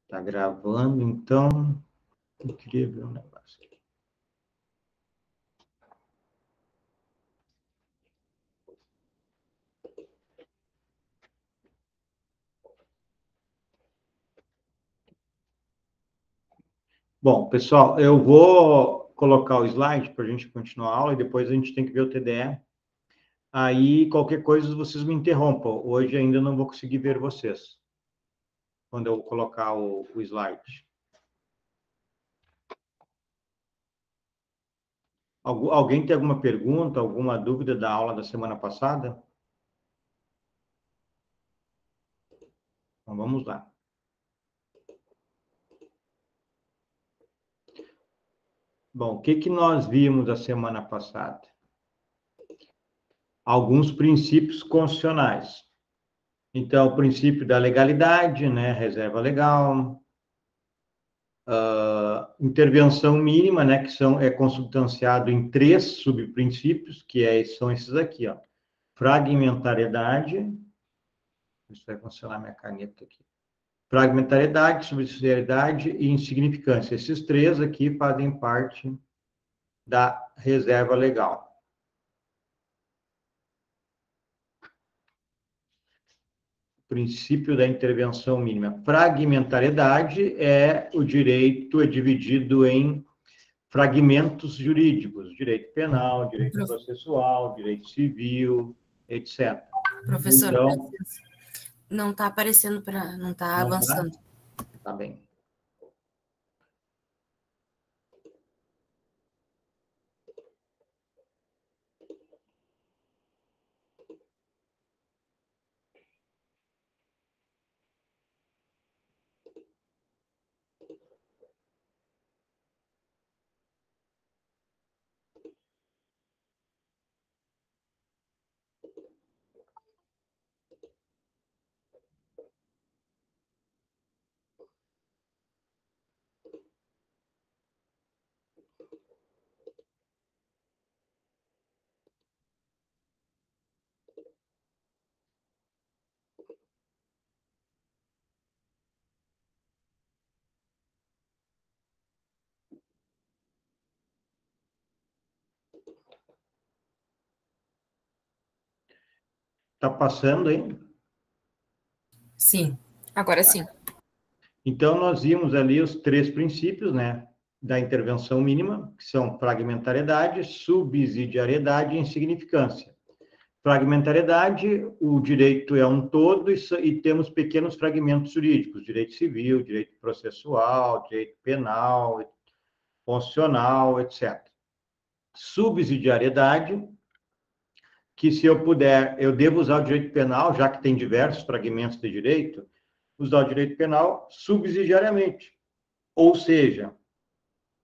Tá gravando, então. Eu queria ver um negócio aqui. Bom, pessoal, eu vou colocar o slide para a gente continuar a aula e depois a gente tem que ver o TDE. Aí, qualquer coisa, vocês me interrompam. Hoje ainda não vou conseguir ver vocês quando eu colocar o slide. Alguém tem alguma pergunta, alguma dúvida da aula da semana passada? Então, vamos lá. Bom, o que nós vimos da semana passada? Alguns princípios constitucionais. Então, o princípio da legalidade, né, reserva legal, intervenção mínima, né, que é consubstanciado em 3 subprincípios, são esses aqui, ó. Fragmentariedade, isso vai funcionar minha caneta aqui. Fragmentariedade, subsidiariedade e insignificância. Esses 3 aqui fazem parte da reserva legal. Princípio da intervenção mínima. Fragmentariedade o direito é dividido em fragmentos jurídicos, direito penal, direito processual, direito civil, etc. Professor, então, não está aparecendo não está avançando. Tá bem. Está passando aí? Sim, agora sim. Então, nós vimos ali os 3 princípios, né, da intervenção mínima, que são fragmentariedade, subsidiariedade e insignificância. Fragmentariedade, o direito é um todo e temos pequenos fragmentos jurídicos, direito civil, direito processual, direito penal, constitucional, etc. Subsidiariedade, que se eu puder, eu devo usar o direito penal, já que tem diversos fragmentos de direito, usar o direito penal subsidiariamente. Ou seja,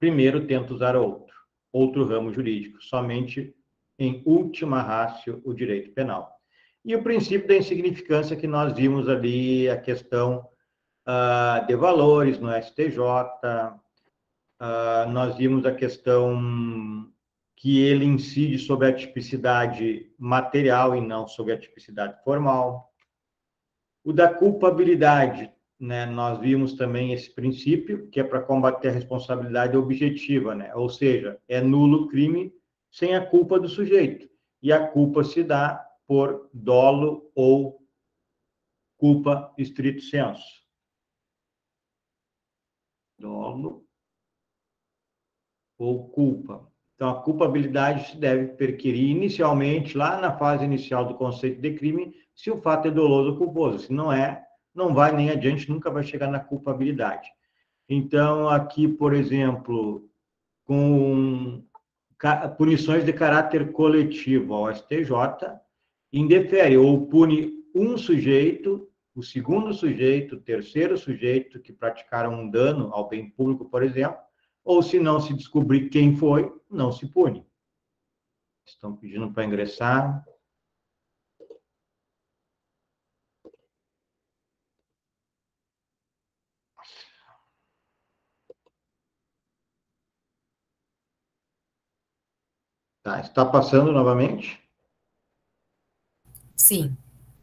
primeiro tento usar outro ramo jurídico, somente em última ratio o direito penal. E o princípio da insignificância, que nós vimos ali a questão de valores no STJ, nós vimos a questão que ele incide sobre a tipicidade material e não sobre a tipicidade formal. O da culpabilidade, né? Nós vimos também esse princípio, que é para combater a responsabilidade objetiva, né? Ou seja, é nulo crime sem a culpa do sujeito. E a culpa se dá por dolo ou culpa stricto sensu. Dolo ou culpa. Então, a culpabilidade se deve perquirir inicialmente, lá na fase inicial do conceito de crime, se o fato é doloso ou culposo. Se não é, não vai nem adiante, nunca vai chegar na culpabilidade. Então, aqui, por exemplo, com punições de caráter coletivo ao STJ, indefere ou pune um sujeito, o segundo sujeito, o terceiro sujeito que praticaram um dano ao bem público, por exemplo, ou se não se descobrir quem foi, não se pune. Estão pedindo para ingressar. Tá, está passando novamente? Sim.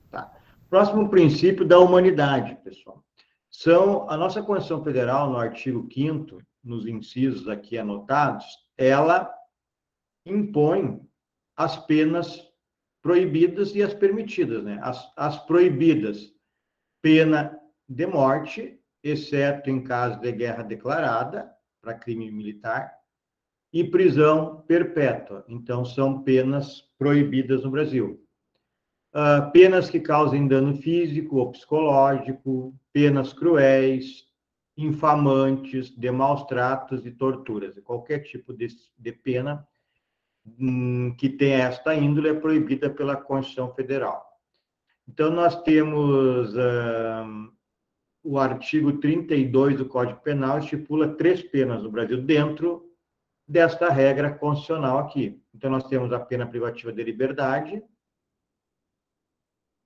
Tá. Próximo princípio da humanidade, pessoal. A nossa Constituição Federal, no artigo 5º, nos incisos aqui anotados, ela impõe as penas proibidas e as permitidas, né? As proibidas, pena de morte, exceto em caso de guerra declarada, para crime militar, e prisão perpétua. Então, são penas proibidas no Brasil. Penas que causem dano físico ou psicológico, penas cruéis, infamantes, de maus tratos e torturas. Qualquer tipo de pena que tenha esta índole é proibida pela Constituição Federal. Então, nós temos o artigo 32 do Código Penal, estipula 3 penas no Brasil, dentro desta regra constitucional aqui. Então, nós temos a pena privativa de liberdade,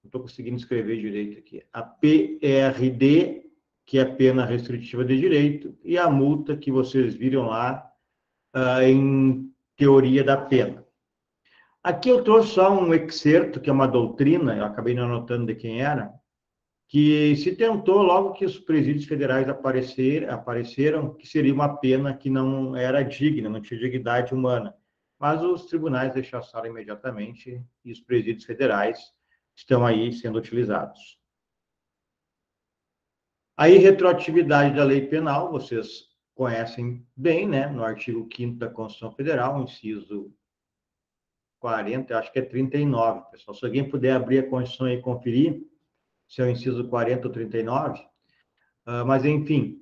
não estou conseguindo escrever direito aqui, a PRD, que é a pena restritiva de direito, e a multa que vocês viram lá em teoria da pena. Aqui eu trouxe só um excerto, que é uma doutrina, eu acabei não anotando de quem era, que se tentou, logo que os presídios federais apareceram, que seria uma pena que não era digna, não tinha dignidade humana. Mas os tribunais rechaçaram imediatamente e os presídios federais estão aí sendo utilizados. A irretroatividade da lei penal, vocês conhecem bem, né? No artigo 5º da Constituição Federal, inciso 40, eu acho que é 39, pessoal. Se alguém puder abrir a Constituição e conferir, se é o inciso 40 ou 39, mas, enfim,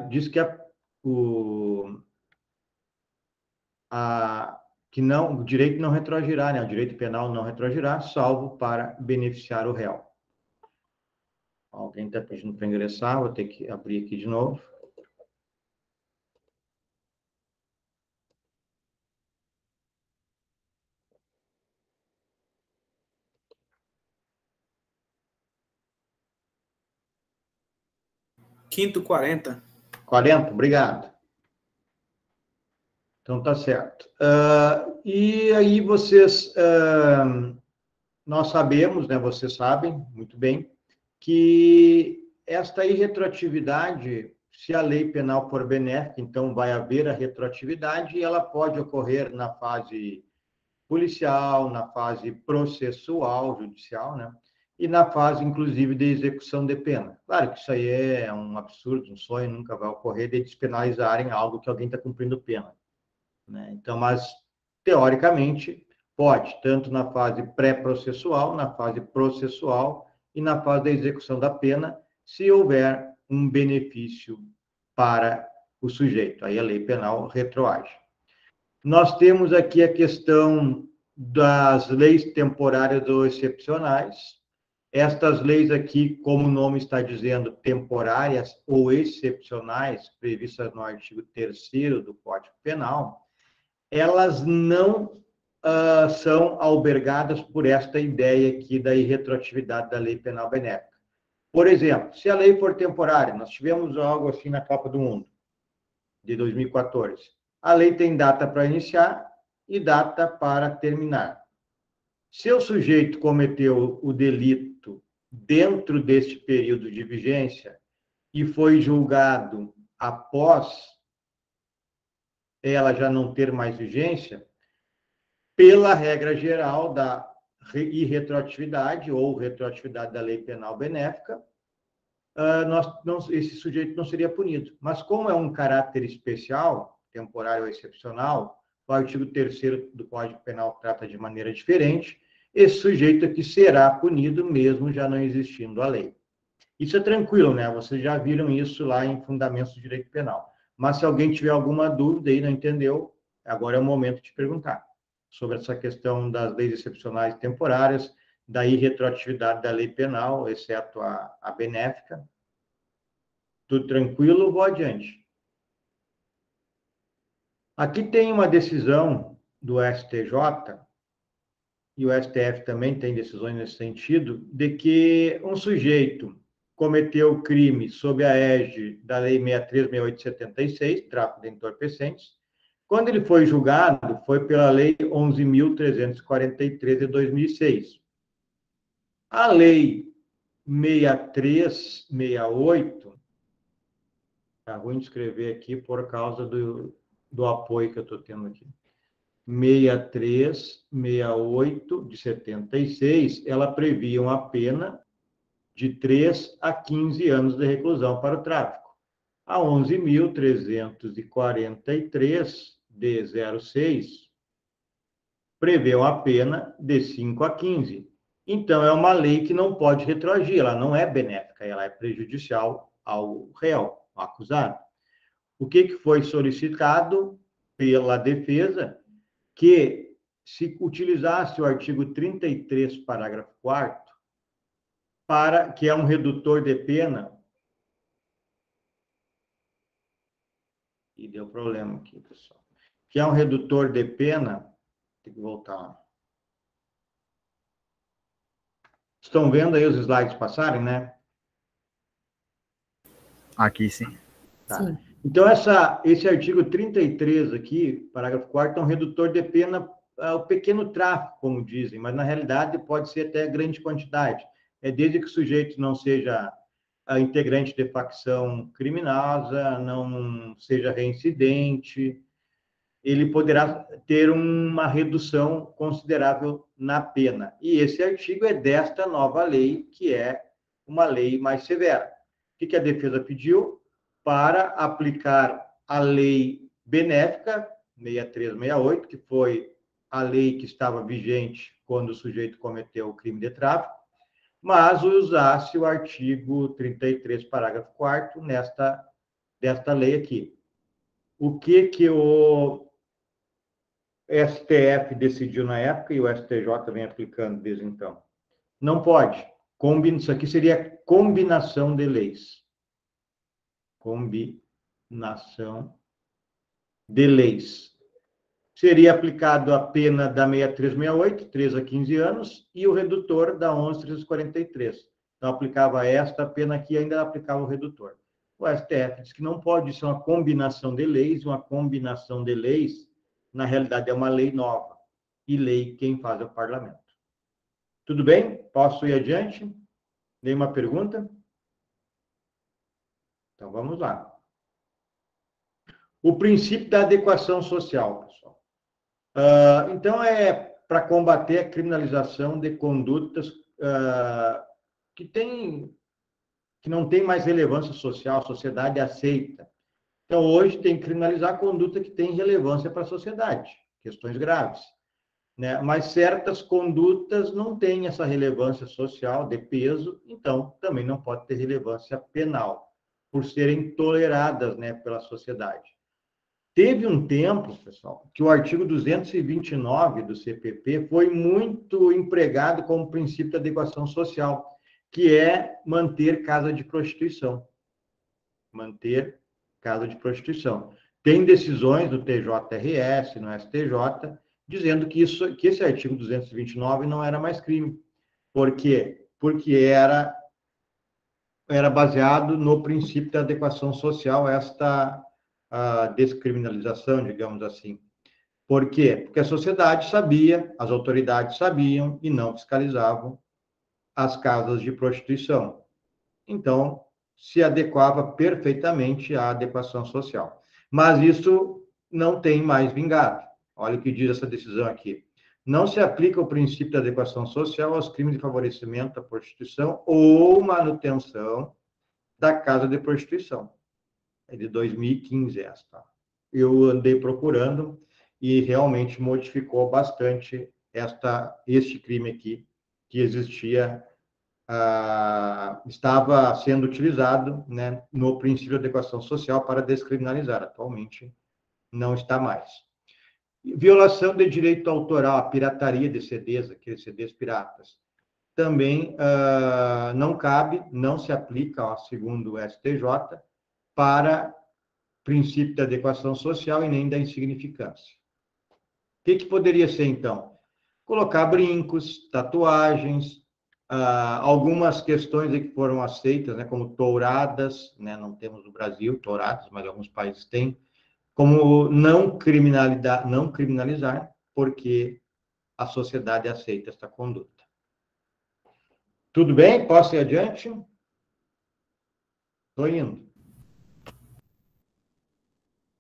diz que o direito não retroagirá, né? O direito penal não retroagirá, salvo para beneficiar o réu. Alguém está pedindo para ingressar, vou ter que abrir aqui de novo. Quinto 40. 40, obrigado. Então, tá certo. E aí nós sabemos, né, vocês sabem muito bem, que esta irretroatividade, se a lei penal for benéfica, então vai haver a retroatividade e ela pode ocorrer na fase policial, na fase processual, judicial, né? E na fase, inclusive, de execução de pena. Claro que isso aí é um absurdo, um sonho, nunca vai ocorrer de despenalizarem algo que alguém está cumprindo pena, né? Então, mas, teoricamente, pode, tanto na fase pré-processual, na fase processual e na fase da execução da pena, se houver um benefício para o sujeito. Aí a lei penal retroage. Nós temos aqui a questão das leis temporárias ou excepcionais. Estas leis aqui, como o nome está dizendo, temporárias ou excepcionais, previstas no artigo 3º do Código Penal, elas não são albergadas por esta ideia aqui da irretroatividade da lei penal benéfica. Por exemplo, se a lei for temporária, nós tivemos algo assim na Copa do Mundo, de 2014. A lei tem data para iniciar e data para terminar. Se o sujeito cometeu o delito dentro deste período de vigência e foi julgado após ela já não ter mais vigência, pela regra geral da irretroatividade ou retroatividade da lei penal benéfica, esse sujeito não seria punido. Mas como é um caráter especial, temporário ou excepcional, o artigo 3º do Código Penal trata de maneira diferente, esse sujeito aqui será punido mesmo já não existindo a lei. Isso é tranquilo, né? Vocês já viram isso lá em Fundamentos do Direito Penal. Mas se alguém tiver alguma dúvida e não entendeu, agora é o momento de perguntar sobre essa questão das leis excepcionais temporárias, da irretroatividade da lei penal, exceto a benéfica. Tudo tranquilo? Vou adiante. Aqui tem uma decisão do STJ, e o STF também tem decisões nesse sentido, de que um sujeito cometeu crime sob a égide da Lei 63.6876, tráfico de entorpecentes. Quando ele foi julgado, foi pela Lei 11.343 de 2006. A Lei 63, 68, tá ruim de escrever aqui por causa do apoio que eu estou tendo aqui. 63, 68 de 76, ela previa uma pena de 3 a 15 anos de reclusão para o tráfico. A 11.343 de 06 prevê uma pena de 5 a 15. Então, é uma lei que não pode retroagir, ela não é benéfica, ela é prejudicial ao réu, ao acusado. O que foi solicitado pela defesa? Que se utilizasse o artigo 33, parágrafo 4º, que é um redutor de pena, e deu problema aqui, pessoal, que é um redutor de pena, tem que voltar lá. Estão vendo aí os slides passarem, né? Aqui sim. Tá. Sim. Então, esse artigo 33 aqui, parágrafo 4º, é um redutor de pena ao pequeno tráfico, como dizem, mas na realidade pode ser até grande quantidade. É desde que o sujeito não seja integrante de facção criminosa, não seja reincidente, ele poderá ter uma redução considerável na pena. E esse artigo é desta nova lei, que é uma lei mais severa. O que a defesa pediu? Para aplicar a lei benéfica, 6368, que foi a lei que estava vigente quando o sujeito cometeu o crime de tráfico, mas usasse o artigo 33, parágrafo 4º, desta lei aqui. O que o STF decidiu na época e o STJ vem aplicando desde então? Não pode. Isso aqui seria combinação de leis. Combinação de leis. Seria aplicado a pena da 6368, 3 a 15 anos, e o redutor da 11.343. Então, aplicava esta pena aqui e ainda aplicava o redutor. O STF diz que não pode ser uma combinação de leis, uma combinação de leis, na realidade, é uma lei nova. E lei quem faz é o parlamento. Tudo bem? Posso ir adiante? Nenhuma pergunta? Então, vamos lá. O princípio da adequação social, pessoal. Então, é para combater a criminalização de condutas que não tem mais relevância social, a sociedade aceita. Então, hoje tem que criminalizar a conduta que tem relevância para a sociedade, questões graves. Né? Mas certas condutas não têm essa relevância social de peso, então também não pode ter relevância penal, por serem toleradas, né, pela sociedade. Teve um tempo, pessoal, que o artigo 229 do CPP foi muito empregado como princípio de adequação social, que é manter casa de prostituição. Manter casa de prostituição. Tem decisões do TJRS, no STJ, dizendo que esse artigo 229 não era mais crime. Por quê? Porque era baseado no princípio da adequação social, a descriminalização, digamos assim. Por quê? Porque a sociedade sabia, as autoridades sabiam e não fiscalizavam as casas de prostituição. Então, se adequava perfeitamente à adequação social. Mas isso não tem mais vingado. Olha o que diz essa decisão aqui. Não se aplica o princípio da adequação social aos crimes de favorecimento à prostituição ou manutenção da casa de prostituição. É de 2015 esta. Eu andei procurando e realmente modificou bastante este crime aqui, que existia, estava sendo utilizado, né, no princípio de adequação social para descriminalizar. Atualmente não está mais. Violação de direito autoral, a pirataria de CDs, aqueles CDs piratas, também não cabe, não se aplica, ó, segundo o STJ, para princípio da adequação social e nem da insignificância. O que poderia ser, então? Colocar brincos, tatuagens, algumas questões que foram aceitas, né, como touradas, né, não temos no Brasil touradas, mas alguns países têm, como não criminalizar, porque a sociedade aceita esta conduta. Tudo bem? Posso ir adiante? Estou indo.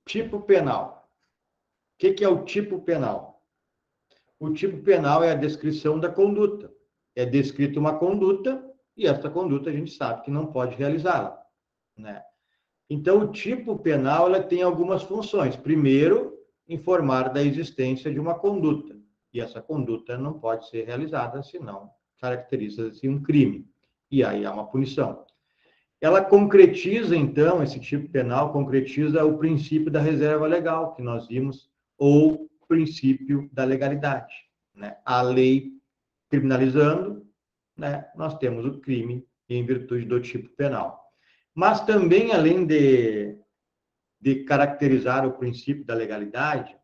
Tipo penal. O que é o tipo penal? O tipo penal é a descrição da conduta. É descrita uma conduta e essa conduta a gente sabe que não pode realizá-la, né? Então, o tipo penal ela tem algumas funções. Primeiro, informar da existência de uma conduta. E essa conduta não pode ser realizada, senão caracteriza-se um crime. E aí há uma punição. Ela concretiza, então, esse tipo penal concretiza o princípio da reserva legal, que nós vimos, ou princípio da legalidade, né? A lei criminalizando, né, nós temos o crime em virtude do tipo penal. Mas também, além de caracterizar o princípio da legalidade,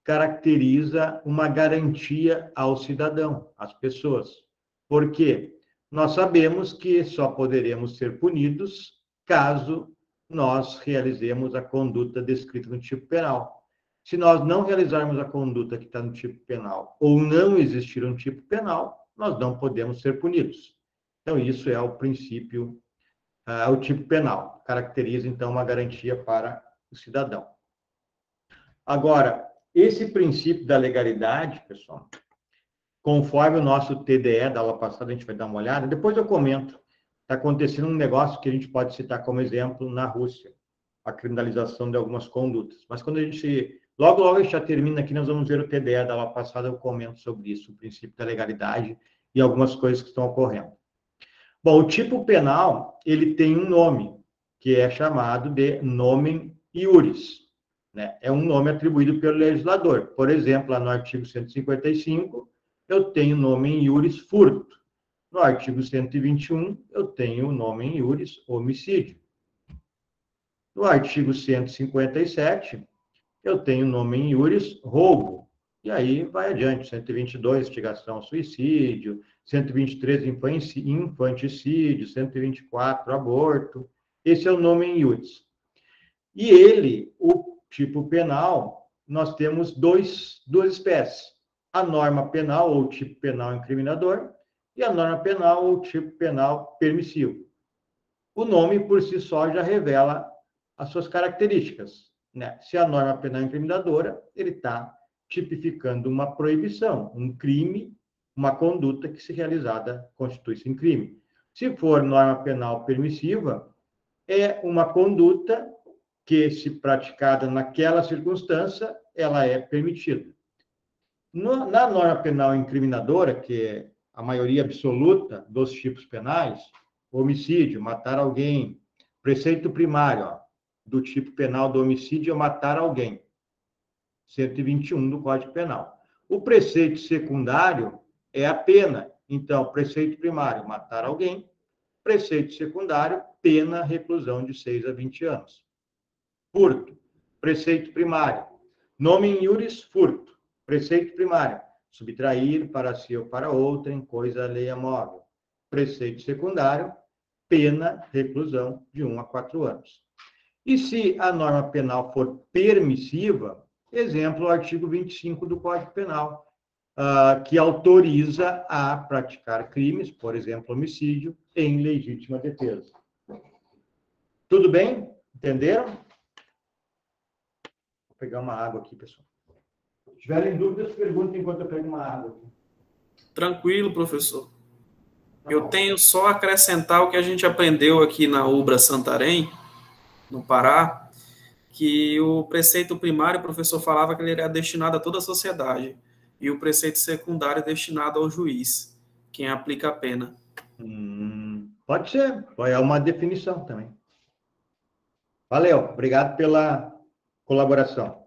caracteriza uma garantia ao cidadão, às pessoas. Por quê? Nós sabemos que só poderemos ser punidos caso nós realizemos a conduta descrita no tipo penal. Se nós não realizarmos a conduta que está no tipo penal ou não existir um tipo penal, nós não podemos ser punidos. Então, isso é o princípio, o tipo penal. Caracteriza, então, uma garantia para o cidadão. Agora, esse princípio da legalidade, pessoal, conforme o nosso TDE da aula passada, a gente vai dar uma olhada, depois eu comento. Está acontecendo um negócio que a gente pode citar como exemplo na Rússia, a criminalização de algumas condutas. Mas quando a gente... Logo a gente já termina aqui, nós vamos ver o TDE da aula passada, eu comento sobre isso, o princípio da legalidade e algumas coisas que estão ocorrendo. Bom, o tipo penal, ele tem um nome, que é chamado de nomen iuris, né? É um nome atribuído pelo legislador. Por exemplo, lá no artigo 155, eu tenho nomen iuris furto. No artigo 121, eu tenho o nomen iuris homicídio. No artigo 157, eu tenho nomen iuris roubo. E aí vai adiante, 122, instigação ao suicídio, 123, infanticídio, 124, aborto. Esse é o nomen iuris. E ele, o tipo penal, nós temos duas espécies. A norma penal, ou tipo penal incriminador, e a norma penal, ou tipo penal permissivo. O nome, por si só, já revela as suas características, né? Se a norma penal incriminadora, ele está tipificando uma proibição, um crime, uma conduta que, se realizada, constitui-se em crime. Se for norma penal permissiva, é uma conduta que, se praticada naquela circunstância, ela é permitida. Na norma penal incriminadora, que é a maioria absoluta dos tipos penais, homicídio, matar alguém, preceito primário, ó, do tipo penal do homicídio é matar alguém, 121 do Código Penal. O preceito secundário é a pena. Então, preceito primário, matar alguém, preceito secundário, pena, reclusão de 6 a 20 anos. Furto, preceito primário. Nomen iuris, furto. Preceito primário, subtrair para si ou para outrem coisa alheia móvel. Preceito secundário, pena, reclusão de 1 a 4 anos. E se a norma penal for permissiva, exemplo, o artigo 25 do Código Penal, que autoriza a praticar crimes, por exemplo, homicídio, em legítima defesa. Tudo bem? Entenderam? Vou pegar uma água aqui, pessoal. Se tiverem dúvidas, perguntem enquanto eu pego uma água aqui. Tranquilo, professor. Eu tenho só a acrescentar o que a gente aprendeu aqui na UBRA Santarém, no Pará, que o preceito primário, o professor falava que ele era destinado a toda a sociedade, e o preceito secundário é destinado ao juiz, quem aplica a pena. Pode ser, é uma definição também. Valeu, obrigado pela colaboração.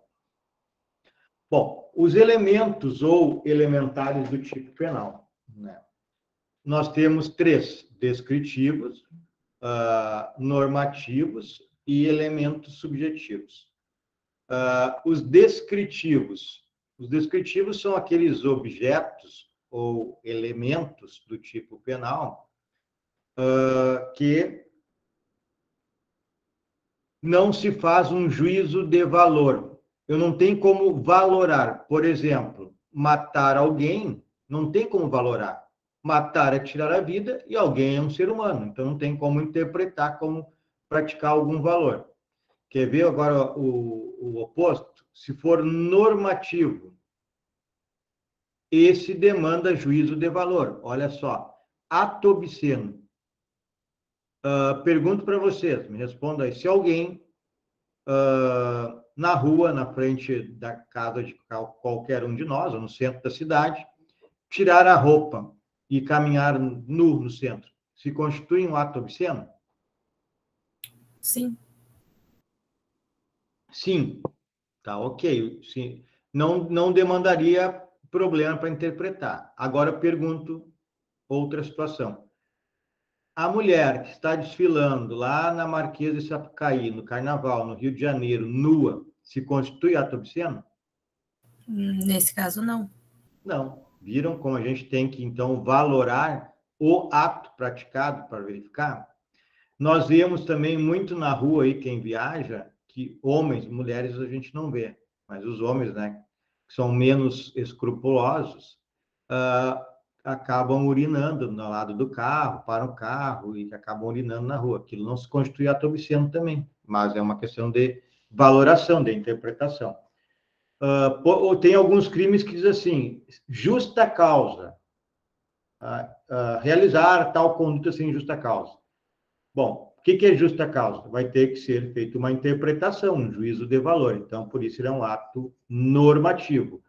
Bom, os elementos ou elementares do tipo penal, né? Nós temos 3, descritivos, normativos e elementos subjetivos. Os descritivos são aqueles objetos ou elementos do tipo penal que não se faz um juízo de valor. Eu não tenho como valorar. Por exemplo, matar alguém, não tem como valorar. matar é tirar a vida e alguém é um ser humano. Então, não tem como interpretar como praticar algum valor. Quer ver agora o oposto? Se for normativo, esse demanda juízo de valor. Olha só, ato obsceno. Pergunto para vocês, me respondam aí. Se alguém na rua, na frente da casa de qualquer um de nós, ou no centro da cidade, tirar a roupa e caminhar nu no centro, se constitui um ato obsceno? Sim. Sim, tá ok. Sim. Não demandaria problema para interpretar. Agora eu pergunto outra situação. A mulher que está desfilando lá na Marquesa de Sapucaí, no Carnaval, no Rio de Janeiro, nua, se constitui ato obsceno? Nesse caso, não. Não. Viram como a gente tem que, então, valorar o ato praticado para verificar? Nós vemos também muito na rua aí, quem viaja, que homens, mulheres a gente não vê, mas os homens, né, que são menos escrupulosos, acabam urinando no lado do carro, param o carro e acabam urinando na rua. Aquilo não se constitui ato obsceno também, mas é uma questão de valoração, de interpretação. Tem alguns crimes que diz assim, justa causa, realizar tal conduta sem justa causa. Bom, o que é justa causa? Vai ter que ser feita uma interpretação, um juízo de valor. Então, por isso, ele é um ato normativo.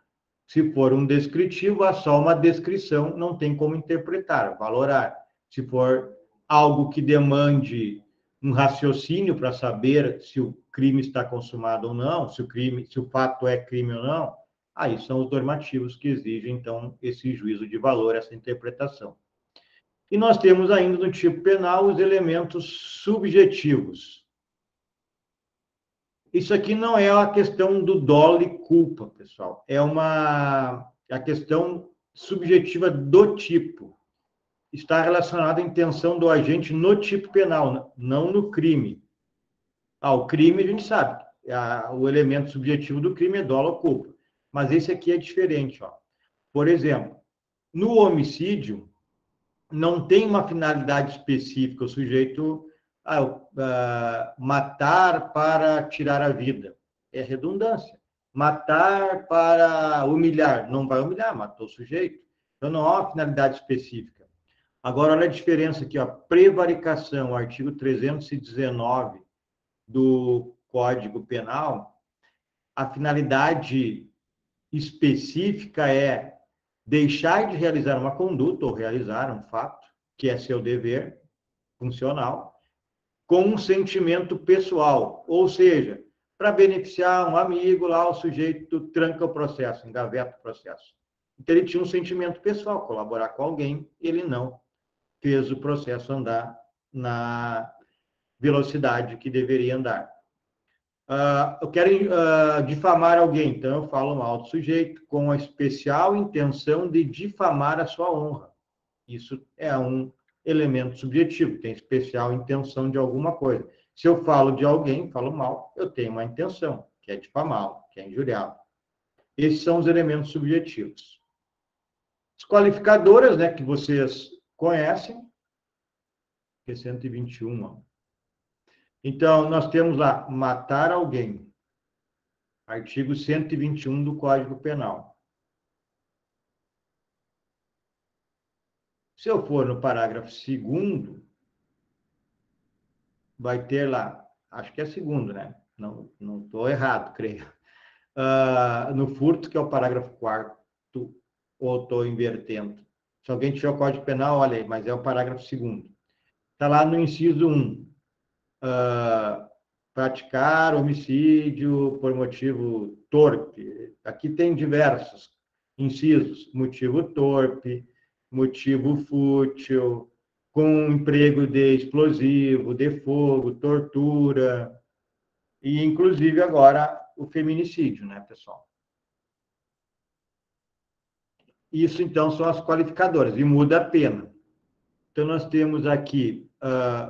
Se for um descritivo, há só uma descrição, não tem como interpretar, valorar. Se for algo que demande um raciocínio para saber se o crime está consumado ou não, se o fato é crime ou não, aí são os normativos que exigem, então, esse juízo de valor, essa interpretação. E nós temos ainda no tipo penal os elementos subjetivos. Isso aqui não é a questão do dolo e culpa, pessoal. É a questão subjetiva do tipo. Está relacionada à intenção do agente no tipo penal, não no crime. O crime a gente sabe. O elemento subjetivo do crime é dolo ou culpa. Mas esse aqui é diferente. Por exemplo, no homicídio, não tem uma finalidade específica. O sujeito matar para tirar a vida. É redundância. Matar para humilhar. Não vai humilhar, matou o sujeito. Então, não há uma finalidade específica. Agora, olha a diferença aqui. Prevaricação, artigo 319 do Código Penal. A finalidade específica é deixar de realizar uma conduta ou realizar um fato, que é seu dever funcional, com um sentimento pessoal, ou seja, para beneficiar um amigo lá, o sujeito tranca o processo, engaveta o processo. Então, ele tinha um sentimento pessoal, colaborar com alguém, ele não fez o processo andar na velocidade que deveria andar. Eu quero difamar alguém, então eu falo mal do sujeito com a especial intenção de difamar a sua honra. Isso é um elemento subjetivo, tem especial intenção de alguma coisa. Se eu falo de alguém, falo mal, eu tenho uma intenção, que é difamá-lo, que é injuriá-lo. Esses são os elementos subjetivos. As qualificadoras, né, que vocês conhecem, que é 121. Então, nós temos lá, matar alguém. Artigo 121 do Código Penal. Se eu for no parágrafo 2º, vai ter lá, acho que é 2º, né? Não estou errado, creio. No furto, que é o parágrafo 4º, ou estou invertendo. Se alguém tiver o Código Penal, olha aí, mas é o parágrafo 2º. Está lá no inciso 1. Praticar homicídio por motivo torpe. Aqui tem diversos incisos. Motivo torpe, motivo fútil, com emprego de explosivo, de fogo, tortura, e inclusive agora o feminicídio, né, pessoal? Isso, então, são as qualificadoras, e muda a pena. Então, nós temos aqui,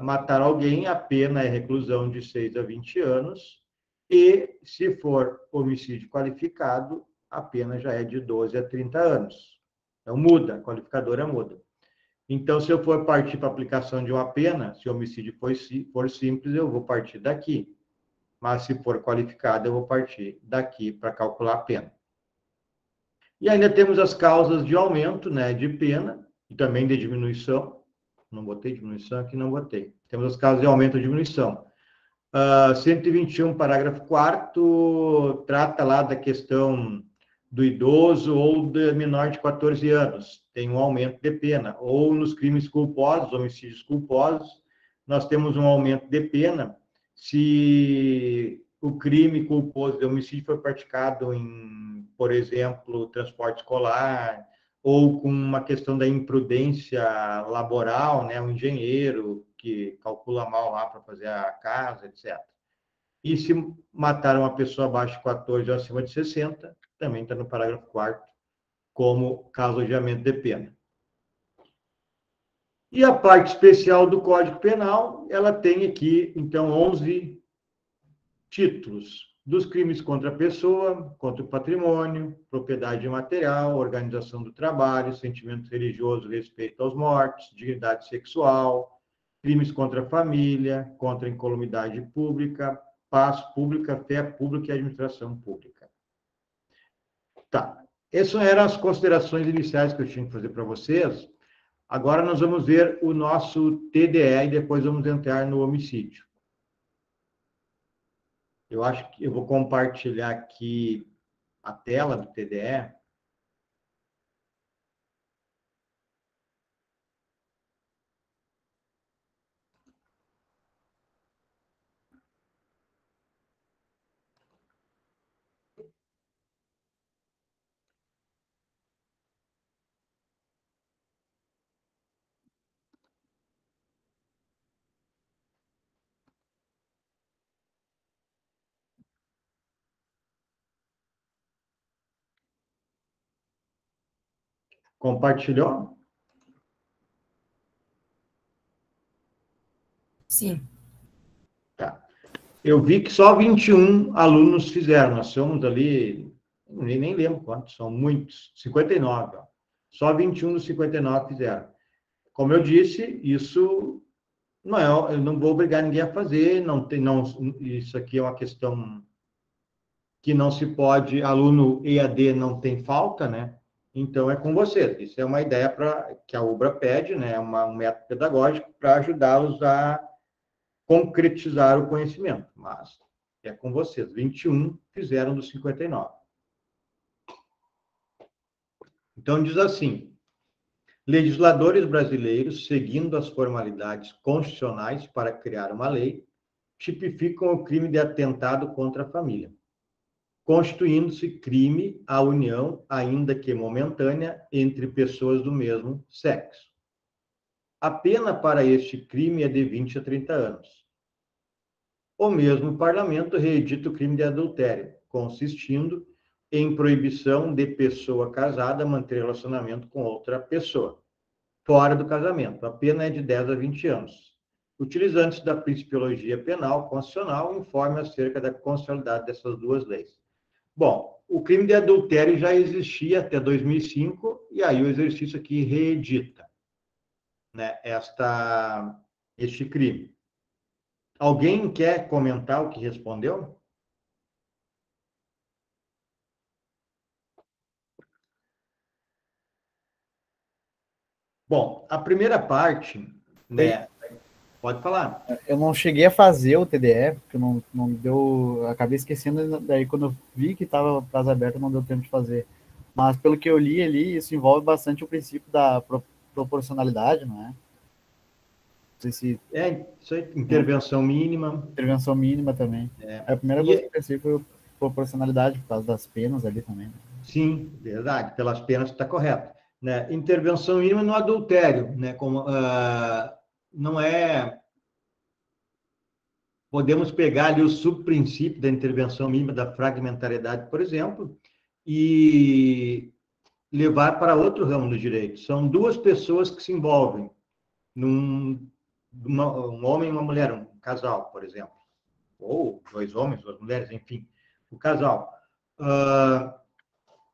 matar alguém, a pena é reclusão de 6 a 20 anos, e, se for homicídio qualificado, a pena já é de 12 a 30 anos. Então, muda, a qualificadora muda. Então, se eu for partir para a aplicação de uma pena, se o homicídio for simples, eu vou partir daqui. Mas se for qualificado, eu vou partir daqui para calcular a pena. E ainda temos as causas de aumento, né, de pena e também de diminuição. Não botei diminuição aqui, não botei. Temos as causas de aumento e diminuição. 121, parágrafo 4º, trata lá da questão do idoso ou do menor de 14 anos. Tem um aumento de pena. Ou nos crimes culposos, homicídios culposos, nós temos um aumento de pena se o crime culposo de homicídio foi praticado em, por exemplo, transporte escolar, ou com uma questão da imprudência laboral, né, um engenheiro que calcula mal lá para fazer a casa, etc. E se mataram uma pessoa abaixo de 14 ou acima de 60, também está no parágrafo 4º, como caso de aumento de pena. E a parte especial do Código Penal, ela tem aqui, então, 11 títulos dos crimes contra a pessoa, contra o patrimônio, propriedade material, organização do trabalho, sentimento religioso, respeito aos mortos, dignidade sexual, crimes contra a família, contra a incolumidade pública, paz pública, fé pública e administração pública. Tá. Essas eram as considerações iniciais que eu tinha que fazer para vocês. Agora nós vamos ver o nosso TDE e depois vamos entrar no homicídio. Eu acho que eu vou compartilhar aqui a tela do TDE. Compartilhou? Sim. Tá. Eu vi que só 21 alunos fizeram. Nós somos ali, nem lembro quantos, são muitos, 59. Ó. Só 21 dos 59 fizeram. Como eu disse, isso não é, eu não vou obrigar ninguém a fazer, isso aqui é uma questão que não se pode, aluno EAD não tem falta, né? Então é com vocês. Isso é uma ideia que a UBRA pede, né? Um método pedagógico para ajudá-los a concretizar o conhecimento, mas é com vocês. 21 fizeram dos 59. Então diz assim: legisladores brasileiros, seguindo as formalidades constitucionais para criar uma lei, tipificam o crime de atentado contra a família, constituindo-se crime a união, ainda que momentânea, entre pessoas do mesmo sexo. A pena para este crime é de 20 a 30 anos. O mesmo parlamento reedita o crime de adultério, consistindo em proibição de pessoa casada manter relacionamento com outra pessoa, fora do casamento. A pena é de 10 a 20 anos. Utilizantes da principiologia penal constitucional, informe acerca da constitucionalidade dessas duas leis. Bom, o crime de adultério já existia até 2005, e aí o exercício aqui reedita, né, este crime. Alguém quer comentar o que respondeu? Bom, a primeira parte, né? Pode falar. Eu não cheguei a fazer o TDE, porque não deu. Acabei esquecendo, daí quando eu vi que estava prazo aberto, não deu tempo de fazer. Mas pelo que eu li ali, isso envolve bastante o princípio da proporcionalidade, não é? Não sei se. Isso aí, intervenção mínima. Intervenção mínima também. A primeira coisa que eu pensei foi proporcionalidade, por causa das penas ali também. Né? Sim, verdade, pelas penas está correto. Né? Intervenção mínima no adultério, né? Como, não é. Podemos pegar ali o subprincípio da intervenção mínima da fragmentariedade, por exemplo, e levar para outro ramo do direito. São duas pessoas que se envolvem, um homem e uma mulher, um casal, por exemplo, ou dois homens, duas mulheres, enfim, o casal.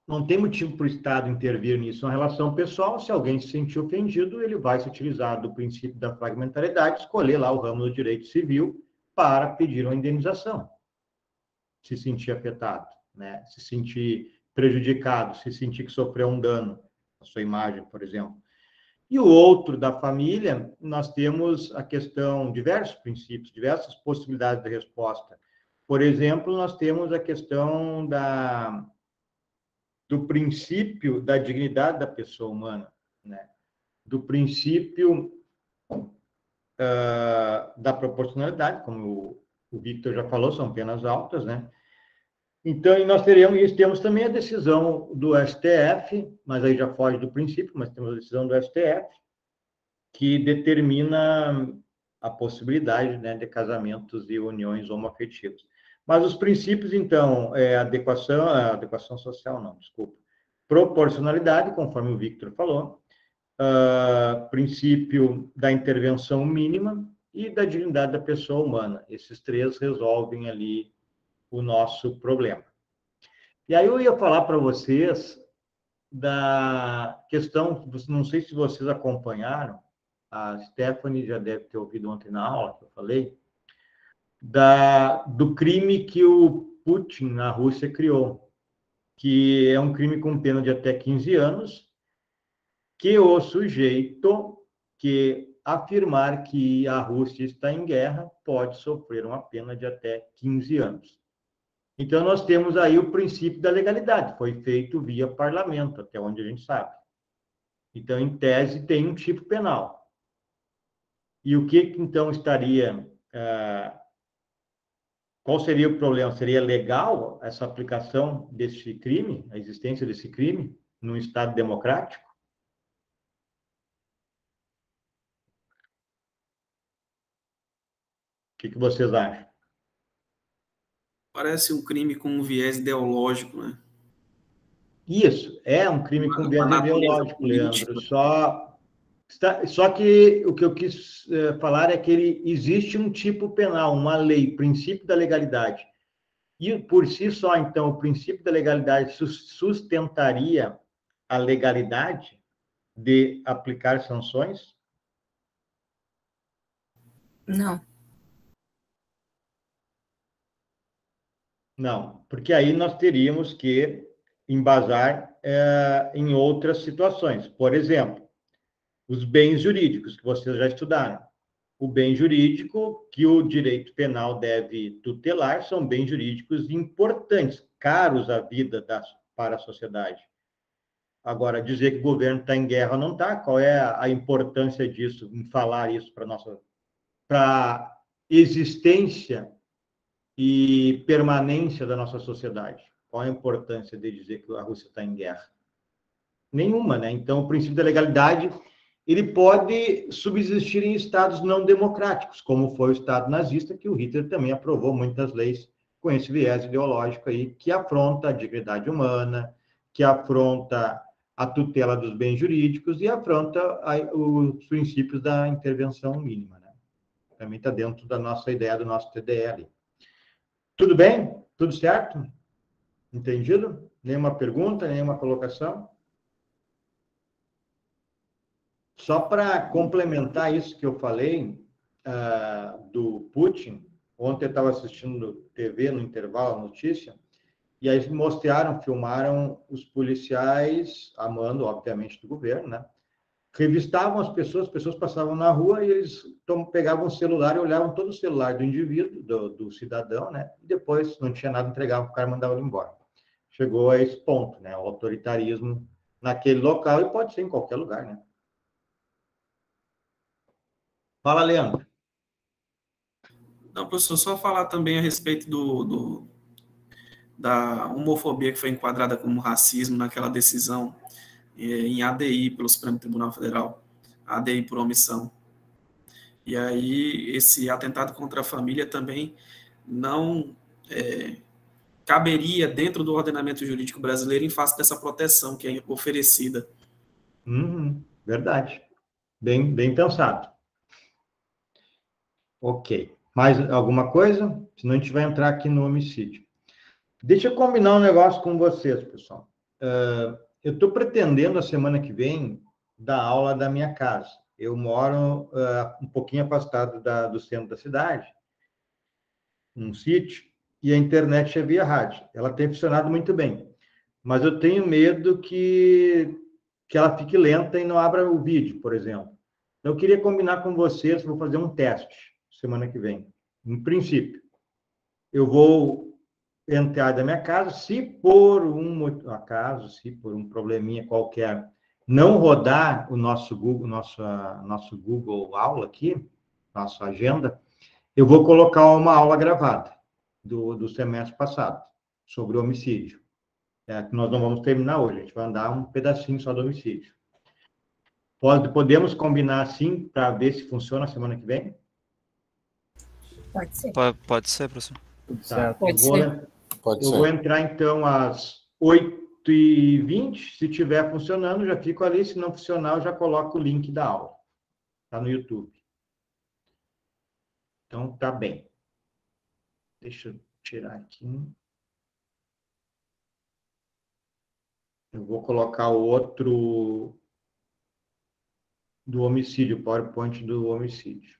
não tem motivo para o Estado intervir nisso. É uma relação pessoal, se alguém se sentir ofendido, ele vai se utilizar do princípio da fragmentariedade, escolher lá o ramo do direito civil para pedir uma indenização, se sentir afetado, né? Se sentir prejudicado, se sentir que sofreu um dano à sua imagem, por exemplo. E o outro da família, nós temos a questão, diversos princípios, diversas possibilidades de resposta. Por exemplo, nós temos a questão do princípio da dignidade da pessoa humana, né? Do princípio da proporcionalidade, como o Victor já falou, são penas altas, né? Então, nós teremos isso. Temos também a decisão do STF, mas aí já foge do princípio, mas temos a decisão do STF, que determina a possibilidade, né, de casamentos e uniões homoafetivas. Mas os princípios, então, adequação social, não, desculpa, proporcionalidade, conforme o Victor falou, princípio da intervenção mínima e da dignidade da pessoa humana. Esses três resolvem ali o nosso problema. E aí eu ia falar para vocês da questão, não sei se vocês acompanharam, a Stephanie já deve ter ouvido ontem na aula que eu falei, do crime que o Putin, na Rússia, criou, que é um crime com pena de até 15 anos, que o sujeito que afirmar que a Rússia está em guerra pode sofrer uma pena de até 15 anos. Então, nós temos aí o princípio da legalidade, foi feito via parlamento, até onde a gente sabe. Então, em tese, tem um tipo penal. E o que, então, estaria... qual seria o problema? Seria legal essa aplicação desse crime, a existência desse crime, num Estado democrático? O que vocês acham? Parece um crime com um viés ideológico, né? Isso, é um crime com viés ideológico, política. Leandro. Só que o que eu quis falar é que existe um tipo penal, uma lei, princípio da legalidade. E, por si só, então, o princípio da legalidade sustentaria a legalidade de aplicar sanções? Não. Não, porque aí nós teríamos que embasar em outras situações. Por exemplo, os bens jurídicos, que vocês já estudaram. O bem jurídico que o direito penal deve tutelar são bens jurídicos importantes, caros à vida para a sociedade. Agora, dizer que o governo está em guerra não está, qual é a importância disso, em falar isso para a existência e permanência da nossa sociedade? Qual a importância de dizer que a Rússia está em guerra? Nenhuma, né? Então, o princípio da legalidade, ele pode subsistir em estados não democráticos, como foi o Estado nazista, que o Hitler também aprovou muitas leis com esse viés ideológico aí, que afronta a dignidade humana, que afronta a tutela dos bens jurídicos e afronta os princípios da intervenção mínima, né? Também está dentro da nossa ideia, do nosso TDL. Tudo bem? Tudo certo? Entendido? Nenhuma pergunta, nenhuma colocação? Só para complementar isso que eu falei do Putin, ontem eu estava assistindo TV no intervalo, a notícia, e aí filmaram os policiais, a mando, obviamente, do governo, né? Revistavam as pessoas passavam na rua e eles pegavam o celular e olhavam todo o celular do indivíduo, do cidadão, né? E depois, não tinha nada, entregavam para o cara e mandavam ele embora. Chegou a esse ponto, né? O autoritarismo naquele local e pode ser em qualquer lugar, né? Fala, Leandro. Não, professor, só falar também a respeito da homofobia que foi enquadrada como racismo naquela decisão em ADI pelo Supremo Tribunal Federal, ADI por omissão. E aí esse atentado contra a família também não caberia dentro do ordenamento jurídico brasileiro em face dessa proteção que é oferecida. Verdade. Bem pensado. Ok. Mais alguma coisa? Senão a gente vai entrar aqui no homicídio. Deixa eu combinar um negócio com vocês, pessoal. eu estou pretendendo, a semana que vem, dar aula da minha casa. Eu moro um pouquinho afastado do centro da cidade, num sítio, e a internet é via rádio. Ela tem funcionado muito bem, mas eu tenho medo que ela fique lenta e não abra o vídeo, por exemplo. Então, eu queria combinar com vocês, vou fazer um teste semana que vem. Em princípio, eu vou entrar da minha casa, se por um acaso, se por um probleminha qualquer, não rodar o nosso Google, nosso Google Aula aqui, nossa agenda, eu vou colocar uma aula gravada do semestre passado, sobre homicídio. Nós não vamos terminar hoje, a gente vai andar um pedacinho só do homicídio. Podemos combinar assim, para ver se funciona a semana que vem? Pode ser. Pode ser, professor. Tudo Tá. certo. Pode ser. Pode Eu ser. vou entrar, então, às 8h20. Se estiver funcionando, já fico ali. Se não funcionar, eu já coloco o link da aula. Está no YouTube. Então, tá bem. Deixa eu tirar aqui. Eu vou colocar o outro do homicídio, o PowerPoint do homicídio.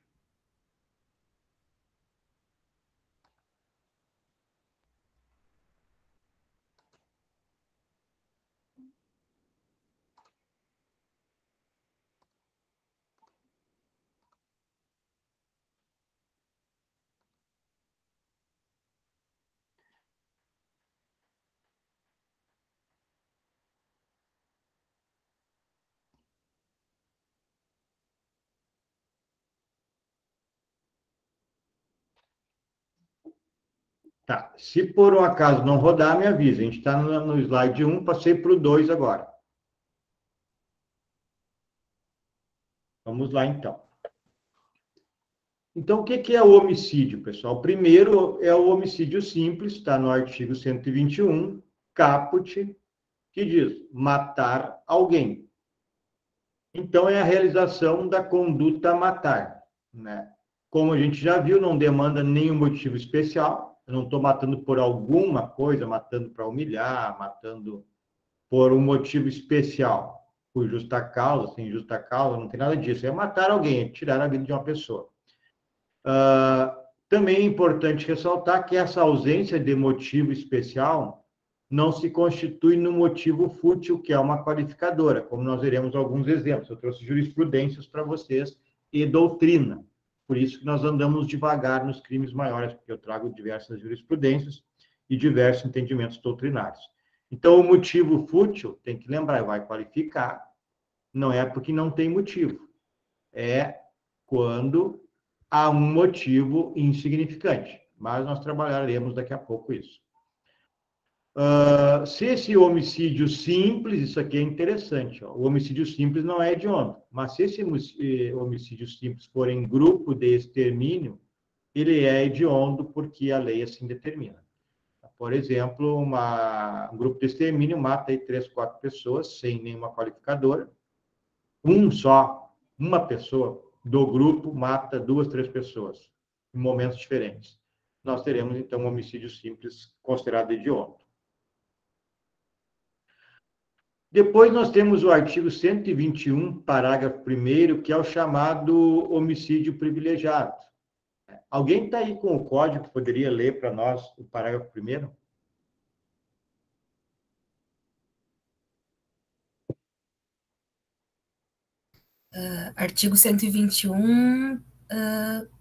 Tá. Se por um acaso não rodar, me avisa. A gente está no slide 1, passei para o 2 agora. Vamos lá, então. Então, o que é o homicídio, pessoal? Primeiro é o homicídio simples, está no artigo 121, caput, que diz matar alguém. Então, é a realização da conduta a matar, né? Como a gente já viu, não demanda nenhum motivo especial. Eu não estou matando por alguma coisa, matando para humilhar, matando por um motivo especial, por justa causa, sem justa causa, não tem nada disso. É matar alguém, é tirar a vida de uma pessoa. Também é importante ressaltar que essa ausência de motivo especial não se constitui no motivo fútil, que é uma qualificadora, como nós veremos alguns exemplos. Eu trouxe jurisprudências para vocês e doutrina. Por isso que nós andamos devagar nos crimes maiores, porque eu trago diversas jurisprudências e diversos entendimentos doutrinários. Então, o motivo fútil, tem que lembrar, vai qualificar, não é porque não tem motivo. É quando há um motivo insignificante. Mas nós trabalharemos daqui a pouco isso. Se esse homicídio simples, isso aqui é interessante, ó, o homicídio simples não é hediondo, mas se esse homicídio simples for em grupo de extermínio, ele é hediondo porque a lei assim determina. Por exemplo, um grupo de extermínio mata aí 3, 4 pessoas sem nenhuma qualificadora, uma pessoa do grupo mata 2, 3 pessoas em momentos diferentes. Nós teremos, então, um homicídio simples considerado hediondo. Depois nós temos o artigo 121, parágrafo 1º, que é o chamado homicídio privilegiado. Alguém está aí com o código que poderia ler para nós o parágrafo 1º? Artigo 121,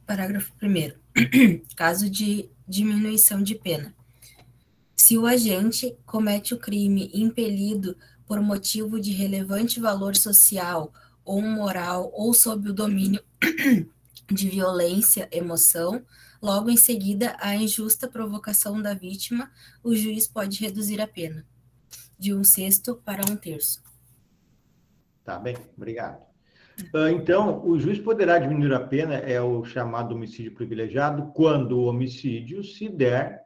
parágrafo 1º. Caso de diminuição de pena. Se o agente comete o crime impelido por motivo de relevante valor social ou moral ou sob o domínio de violência, emoção, logo em seguida à injusta provocação da vítima, o juiz pode reduzir a pena de 1/6 para 1/3. Tá bem, obrigado. Então, o juiz poderá diminuir a pena, é o chamado homicídio privilegiado, quando o homicídio se der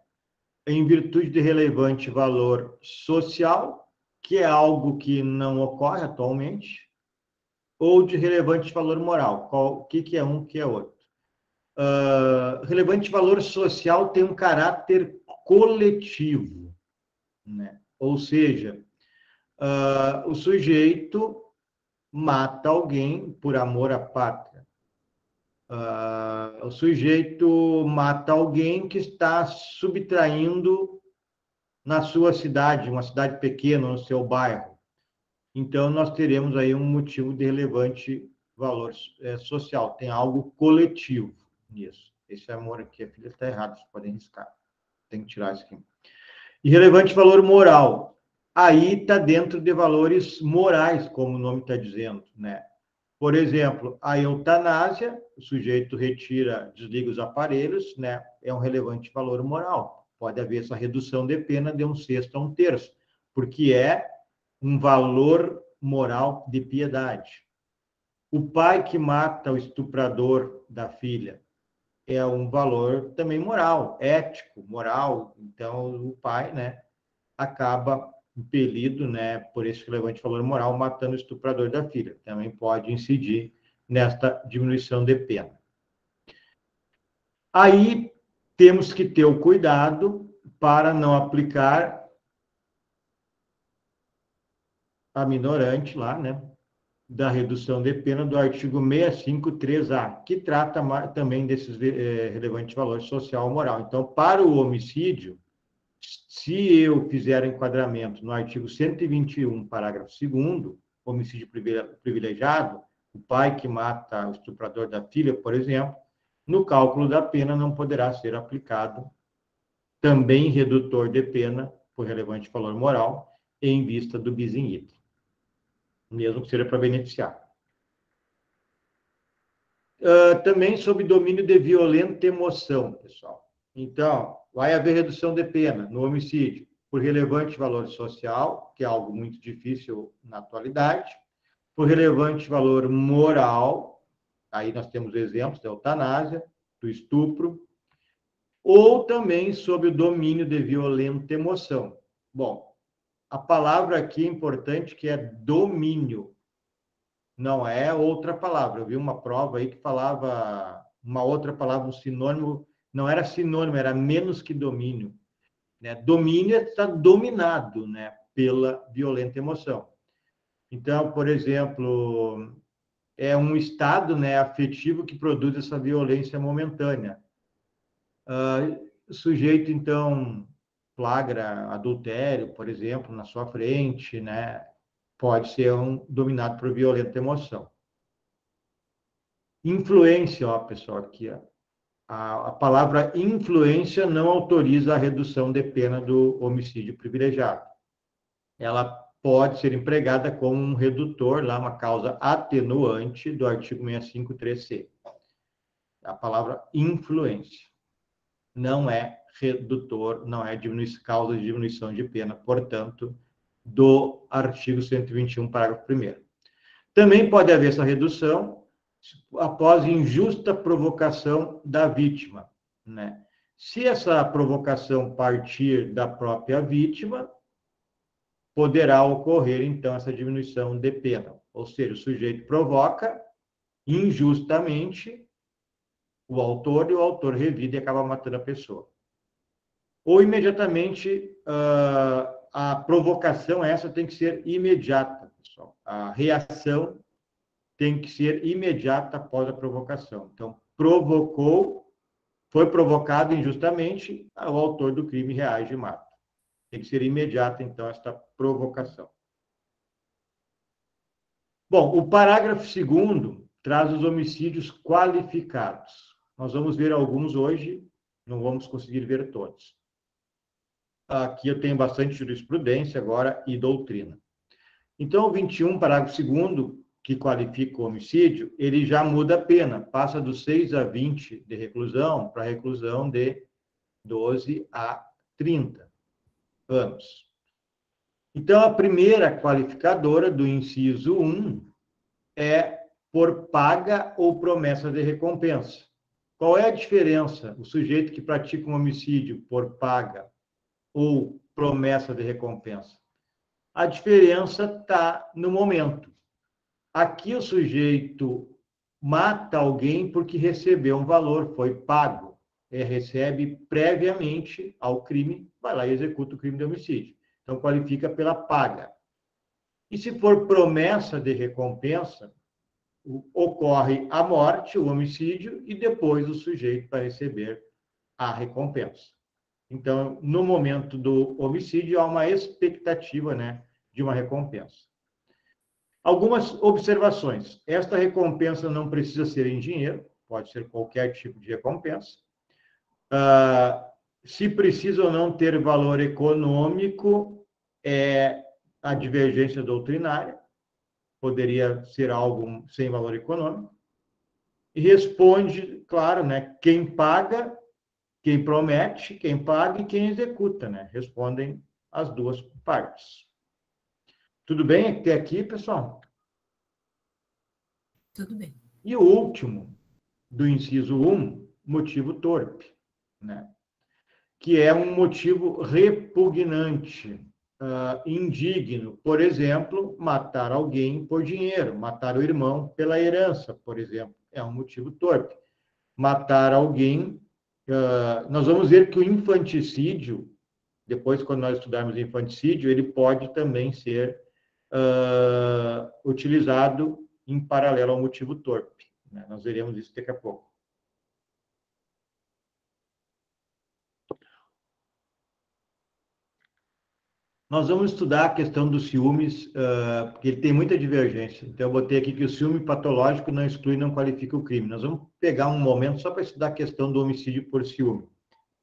em virtude de relevante valor social, que é algo que não ocorre atualmente, ou de relevante valor moral. O que é um, o que é outro? Relevante valor social tem um caráter coletivo, né? Ou seja, o sujeito mata alguém por amor à pátria. O sujeito mata alguém que está subtraindo na sua cidade, uma cidade pequena, no seu bairro. Então, nós teremos aí um motivo de relevante valor social. Tem algo coletivo nisso. Esse amor aqui, a filha está errado, vocês podem riscar. Tem que tirar isso aqui. Irrelevante valor moral. Aí está dentro de valores morais, como o nome está dizendo, né? Por exemplo, a eutanásia, o sujeito retira, desliga os aparelhos, né? É um relevante valor moral. Pode haver essa redução de pena de 1/6 a 1/3, porque é um valor moral de piedade. O pai que mata o estuprador da filha é um valor também moral, ético, moral. Então, o pai, né, acaba impelido, né, por esse relevante valor moral, matando o estuprador da filha. Também pode incidir nesta diminuição de pena. Aí, temos que ter o cuidado para não aplicar a minorante lá, né, da redução de pena do artigo 653-A, que trata também desses relevantes valores social e moral. Então, para o homicídio, se eu fizer enquadramento no artigo 121, parágrafo 2º, homicídio privilegiado, o pai que mata o estuprador da filha, por exemplo, no cálculo da pena não poderá ser aplicado também redutor de pena por relevante valor moral em vista do bis in idem, mesmo que seja para beneficiar. Também sob domínio de violenta emoção, pessoal. Então, vai haver redução de pena no homicídio por relevante valor social, que é algo muito difícil na atualidade, por relevante valor moral, aí nós temos exemplos da eutanásia, do estupro, ou também sob o domínio de violenta emoção. Bom, a palavra aqui é importante, que é domínio, não é outra palavra. Eu vi uma prova aí que falava uma outra palavra, um sinônimo, não era sinônimo, era menos que domínio, né? Domínio é estar dominado, né, pela violenta emoção. Então, por exemplo, é um estado, né, afetivo que produz essa violência momentânea. O sujeito, então, flagra adultério, por exemplo, na sua frente, né, pode ser dominado por violenta emoção. Influência, ó, pessoal, aqui, ó. A palavra influência não autoriza a redução de pena do homicídio privilegiado. Ela pode ser empregada como um redutor, lá uma causa atenuante do artigo 653-C. A palavra influência não é redutor, não é causa de diminuição de pena, portanto, do artigo 121, parágrafo 1º. Também pode haver essa redução após injusta provocação da vítima, né? Se essa provocação partir da própria vítima, poderá ocorrer, então, essa diminuição de pena. Ou seja, o sujeito provoca injustamente o autor e o autor revida e acaba matando a pessoa. Ou imediatamente, a provocação essa tem que ser imediata, pessoal. A reação tem que ser imediata após a provocação. Então, foi provocado injustamente, o autor do crime reage e mata. Tem que ser imediata, então, esta provocação. Bom, o parágrafo 2º traz os homicídios qualificados. Nós vamos ver alguns hoje, não vamos conseguir ver todos. Aqui eu tenho bastante jurisprudência agora e doutrina. Então, o 21, parágrafo 2º, que qualifica o homicídio, ele já muda a pena, passa dos 6 a 20 de reclusão para reclusão de 12 a 30 anos. Então, a primeira qualificadora do inciso 1 é por paga ou promessa de recompensa. Qual é a diferença? O sujeito que pratica um homicídio por paga ou promessa de recompensa? A diferença está no momento. Aqui o sujeito mata alguém porque recebeu um valor, foi pago. Recebe previamente ao crime, vai lá e executa o crime de homicídio. Então, qualifica pela paga. E se for promessa de recompensa, ocorre a morte, o homicídio, e depois o sujeito vai receber a recompensa. Então, no momento do homicídio, há uma expectativa, né, de uma recompensa. Algumas observações. Esta recompensa não precisa ser em dinheiro, pode ser qualquer tipo de recompensa. Se precisa ou não ter valor econômico, é a divergência doutrinária. Poderia ser algo sem valor econômico. E responde, claro, né, quem paga, quem promete, quem paga e quem executa, né? Respondem as duas partes. Tudo bem até aqui, pessoal? Tudo bem. E o último, do inciso 1, motivo torpe, né? Que é um motivo repugnante, indigno. Por exemplo, matar alguém por dinheiro, matar o irmão pela herança, por exemplo, é um motivo torpe. Matar alguém, nós vamos ver que o infanticídio, depois, quando nós estudarmos infanticídio, ele pode também ser utilizado em paralelo ao motivo torpe, né? Nós veremos isso daqui a pouco. Nós vamos estudar a questão dos ciúmes, porque ele tem muita divergência. Então, eu botei aqui que o ciúme patológico não exclui, não qualifica o crime. Nós vamos pegar um momento só para estudar a questão do homicídio por ciúme,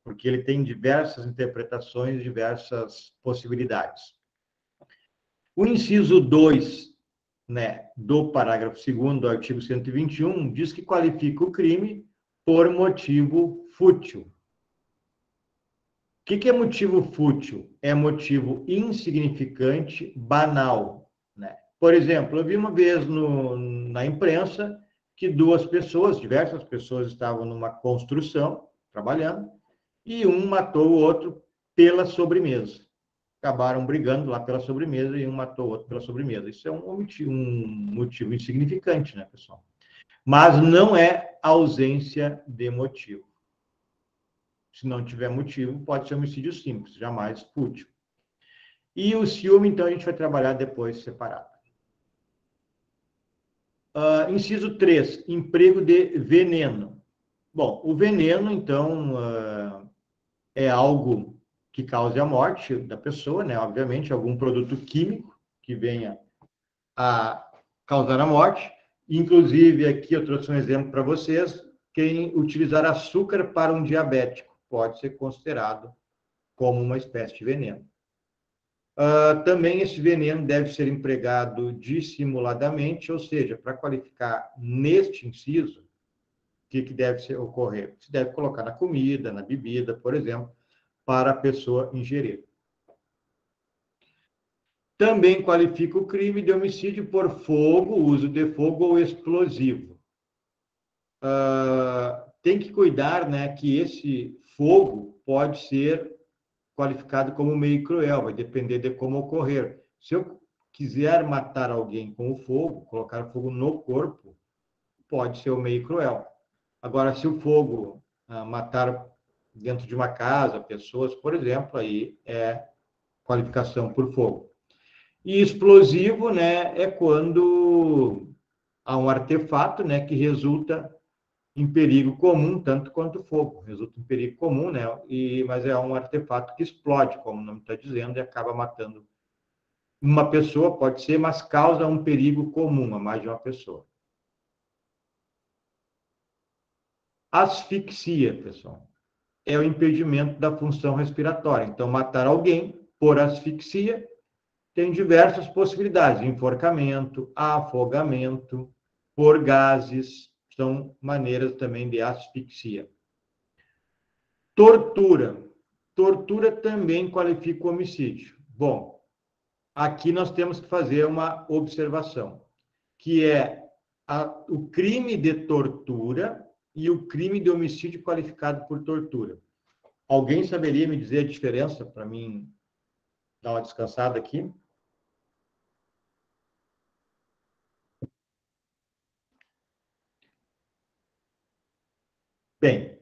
porque ele tem diversas interpretações, diversas possibilidades. O inciso 2, né, do parágrafo 2º do artigo 121, diz que qualifica o crime por motivo fútil. O que é motivo fútil? É motivo insignificante, banal, né? Por exemplo, eu vi uma vez na imprensa que diversas pessoas estavam numa construção, trabalhando, e um matou o outro pela sobremesa. Acabaram brigando lá pela sobremesa e um matou o outro pela sobremesa. Isso é um motivo insignificante, né, pessoal? Mas não é ausência de motivo. Se não tiver motivo, pode ser homicídio simples, jamais fútil. E o ciúme, então, a gente vai trabalhar depois separado. Inciso 3, emprego de veneno. Bom, o veneno, então, é algo que cause a morte da pessoa, né? Obviamente, algum produto químico que venha a causar a morte. Inclusive, aqui eu trouxe um exemplo para vocês, quem utilizar açúcar para um diabético pode ser considerado como uma espécie de veneno. Também esse veneno deve ser empregado dissimuladamente, ou seja, para qualificar neste inciso, o que deve ocorrer? Se deve colocar na comida, na bebida, por exemplo, para a pessoa ingerir. Também qualifica o crime de homicídio por fogo, uso de fogo ou explosivo. Tem que cuidar, né, que esse fogo pode ser qualificado como meio cruel, vai depender de como ocorrer. Se eu quiser matar alguém com o fogo, colocar fogo no corpo, pode ser o meio cruel. Agora, se o fogo matar dentro de uma casa, pessoas, por exemplo, aí é qualificação por fogo. E explosivo, né, é quando há um artefato, né, que resulta em perigo comum, tanto quanto fogo. Resulta em perigo comum, né? Mas é um artefato que explode, como o nome está dizendo, e acaba matando uma pessoa, pode ser, mas causa um perigo comum a mais de uma pessoa. Asfixia, pessoal, é o impedimento da função respiratória. Então, matar alguém por asfixia tem diversas possibilidades: enforcamento, afogamento, por gases, são maneiras também de asfixia. Tortura. Tortura também qualifica o homicídio. Bom, aqui nós temos que fazer uma observação, que é o crime de tortura e o crime de homicídio qualificado por tortura. Alguém saberia me dizer a diferença para mim dar uma descansada aqui? Bem,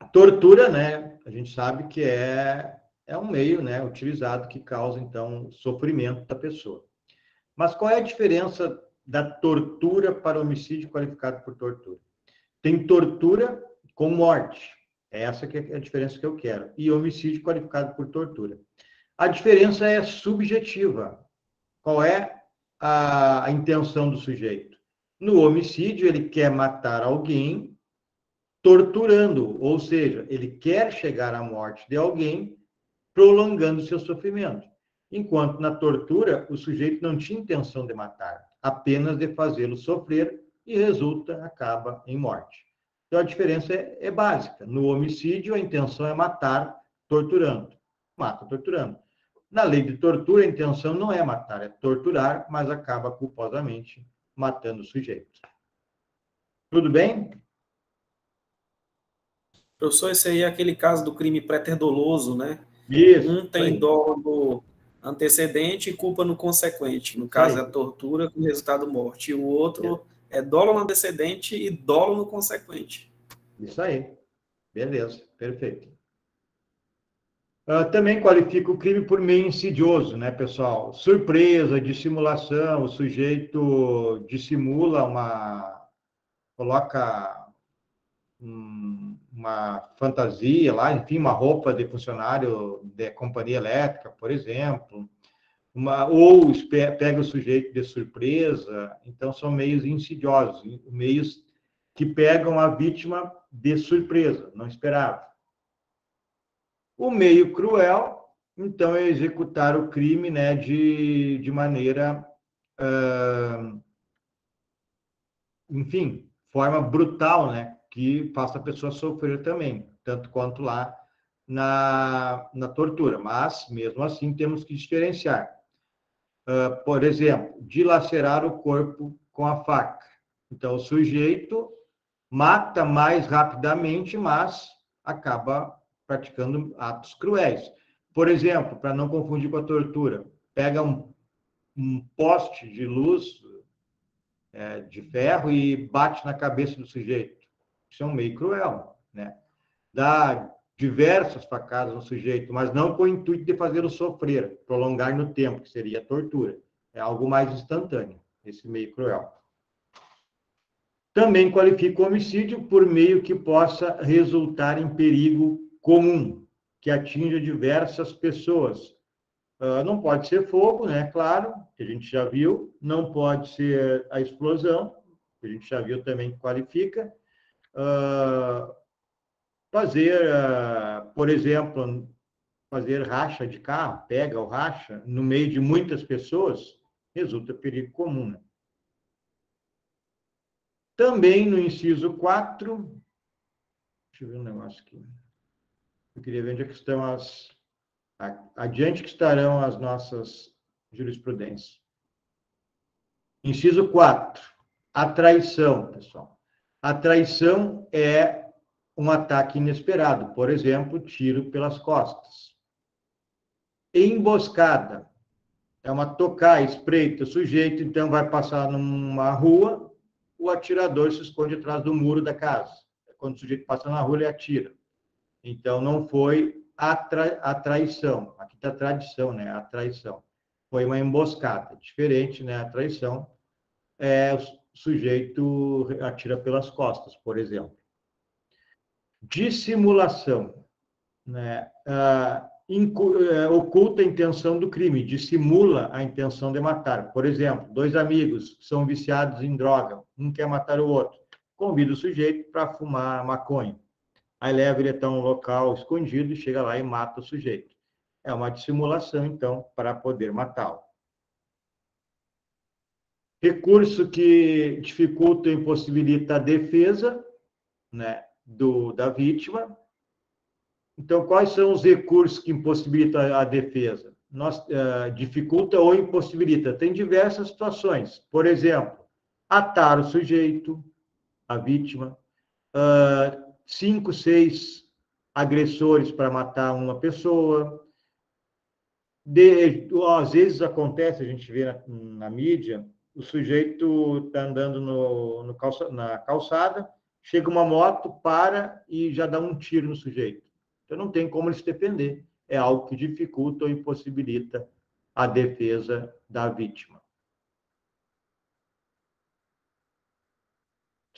a tortura, né, a gente sabe que é um meio, né, utilizado que causa, então, sofrimento da pessoa. Mas qual é a diferença da tortura para homicídio qualificado por tortura? Tem tortura com morte. Essa que é a diferença que eu quero. E homicídio qualificado por tortura. A diferença é subjetiva. Qual é a intenção do sujeito? No homicídio, ele quer matar alguém torturando, ou seja, ele quer chegar à morte de alguém prolongando seu sofrimento. Enquanto na tortura, o sujeito não tinha intenção de matar, apenas de fazê-lo sofrer e acaba em morte. Então, a diferença é básica. No homicídio, a intenção é matar torturando. Mata torturando. Na lei de tortura, a intenção não é matar, é torturar, mas acaba culposamente matando o sujeito. Tudo bem? Professor, esse aí é aquele caso do crime préter-doloso, né? Isso. Um tem dolo no antecedente e culpa no consequente. No caso, é a tortura com resultado morte. E o outro é dolo no antecedente e dolo no consequente. Isso aí. Beleza, perfeito. Também qualifica o crime por meio insidioso, né, pessoal? Surpresa, dissimulação, o sujeito dissimula coloca uma fantasia lá, enfim, uma roupa de funcionário de companhia elétrica, por exemplo, ou pega o sujeito de surpresa. Então, são meios insidiosos, meios que pegam a vítima de surpresa, não esperava. O meio cruel, então, é executar o crime, né, de maneira, enfim, forma brutal, né, que faça a pessoa sofrer também, tanto quanto lá na tortura. Mas, mesmo assim, temos que diferenciar. Por exemplo, dilacerar o corpo com a faca. Então, o sujeito mata mais rapidamente, mas acaba praticando atos cruéis. Por exemplo, para não confundir com a tortura, pega um poste de luz de ferro e bate na cabeça do sujeito. Isso é um meio cruel, né? Dá diversas facadas no sujeito, mas não com o intuito de fazê-lo sofrer, prolongar no tempo, que seria a tortura. É algo mais instantâneo, esse meio cruel. Também qualifica o homicídio por meio que possa resultar em perigo comum, que atinja diversas pessoas. Não pode ser fogo, né? Claro, que a gente já viu. Não pode ser a explosão, que a gente já viu também que qualifica. Por exemplo, fazer racha de carro, pega o racha, no meio de muitas pessoas, resulta perigo comum, né? Também no inciso 4, deixa eu ver um negócio aqui. Eu queria ver onde é que estão adiante que estarão as nossas jurisprudências. Inciso 4, a traição, pessoal. A traição é um ataque inesperado, por exemplo, tiro pelas costas. Emboscada é uma tocaia, espreita, o sujeito então vai passar numa rua, o atirador se esconde atrás do muro da casa. Quando o sujeito passa na rua, ele atira. Então, não foi a traição. Aqui está a tradição, né? A traição. Foi uma emboscada. Diferente, né? A traição o sujeito atira pelas costas, por exemplo. Dissimulação, né? Oculta a intenção do crime, dissimula a intenção de matar. Por exemplo, dois amigos são viciados em droga, um quer matar o outro, convida o sujeito para fumar maconha. Aí leva ele até um local escondido, chega lá e mata o sujeito. É uma dissimulação, então, para poder matá-lo. Recurso que dificulta e impossibilita a defesa, né, da vítima. Então, quais são os recursos que impossibilitam a defesa? Dificulta ou impossibilita. Tem diversas situações. Por exemplo, atar o sujeito, a vítima, 5, 6 agressores para matar uma pessoa. Às vezes acontece, a gente vê na mídia, o sujeito está andando na calçada, chega uma moto, para e já dá um tiro no sujeito. Então, não tem como ele se defender. É algo que dificulta ou impossibilita a defesa da vítima.